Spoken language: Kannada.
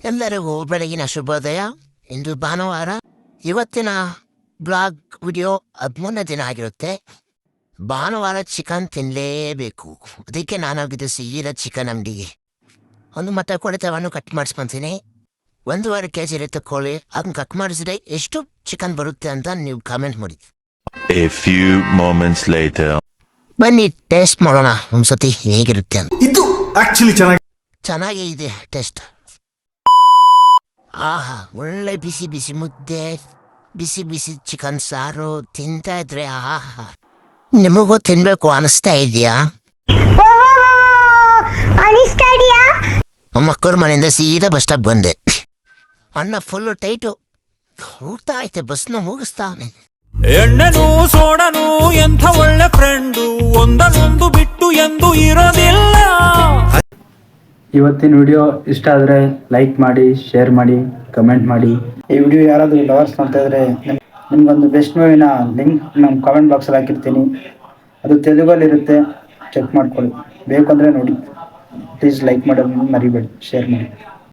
ಎಲ್ಲರಿಗೂ ಬೆಳಗಿನ ಶುಭೋದಯ. ಇಂದು ಭಾನುವಾರ. ಇವತ್ತಿನ ಬ್ಲಾಗ್ ವಿಡಿಯೋ 13ನೇ ದಿನ ಆಗಿರುತ್ತೆ. ಭಾನುವಾರ ಚಿಕನ್ ತಿನ್ನಲೇಬೇಕು. ಅದಕ್ಕೆ ನಾನಾಗಿದ್ದು ಸೀದಾ ಚಿಕನ್ ಅಂಗಡಿಗೆ ಒಂದು ಮತ್ತೆ ಕೊಳೆತವನ್ನು ಕಟ್ ಮಾಡಿಸ್ಕೊತೀನಿ. 1.5 kg ಇರುತ್ತೆ ಕೋಳಿ. ಅದನ್ನ ಕಟ್ ಮಾಡಿಸಿದ್ರೆ ಎಷ್ಟು ಚಿಕನ್ ಬರುತ್ತೆ ಅಂತ ನೀವು ಕಾಮೆಂಟ್ ಮಾಡಿ. A few moments later. ಬನ್ನಿ ಟೇಸ್ಟ್ ಮಾಡೋಣ ಒಂದ್ಸತಿ ಹೇಗಿರುತ್ತೆ ಅಂತ. ಇದು ಆಕ್ಚುಲಿ ಚೆನ್ನಾಗೇ ಇದೆ ಟೇಸ್ಟ್. ಆಹಾ, ಒಳ್ಳೆ ಬಿಸಿ ಬಿಸಿ ಮುದ್ದೆ, ಬಿಸಿ ಬಿಸಿ ಚಿಕನ್ ಸಾರು ತಿಂತಾ ಇದ್ರೆ ಆಹಾ. ನಿಮಗೂ ತಿನ್ಬೇಕು ಅನಿಸ್ತಾ ಇದೆಯಾ? ಮಕ್ಕಳ ಮನೆಯಿಂದ ಸೀದಾ ಬಸ್ ಸ್ಟಾಪ್ ಬಂದೆ. ಅಣ್ಣ ಫುಲ್ಲು ಟೈಟು ಹೋಗ್ತಾ ಐತೆ, ಬಸ್ನ ಮುಗಿಸ್ತಾನೆ. ಎಣ್ಣೆನು ಸೋಡನು ಎಂಥ ಒಳ್ಳೆ ಫ್ರೆಂಡು, ಒಂದನ್ನೊಂದು ಬಿಟ್ಟು ಎಂದು ಇರೋದಿಲ್ಲ. ಇವತ್ತಿನ ವಿಡಿಯೋ ಇಷ್ಟ ಆದರೆ ಲೈಕ್ ಮಾಡಿ, ಶೇರ್ ಮಾಡಿ, ಕಮೆಂಟ್ ಮಾಡಿ. ಈ ವಿಡಿಯೋ ಯಾರಾದರೂ ಲವರ್ಸ್ ನೋಡ್ತಾ ಇದ್ರೆ ನಿಮ್ಗೊಂದು ಬೆಸ್ಟ್ ಮೂವಿನ ಲಿಂಕ್ ನಮ್ಮ ಕಾಮೆಂಟ್ ಬಾಕ್ಸಲ್ಲಿ ಹಾಕಿರ್ತೀನಿ. ಅದು ತೆಲುಗಲ್ಲಿರುತ್ತೆ, ಚೆಕ್ ಮಾಡ್ಕೊಳ್ಳಿ. ಬೇಕಂದರೆ ನೋಡಿ. ಪ್ಲೀಸ್ ಲೈಕ್ ಮಾಡೋದನ್ನು ಮರಿಬೇಡಿ, ಶೇರ್ ಮಾಡಿ.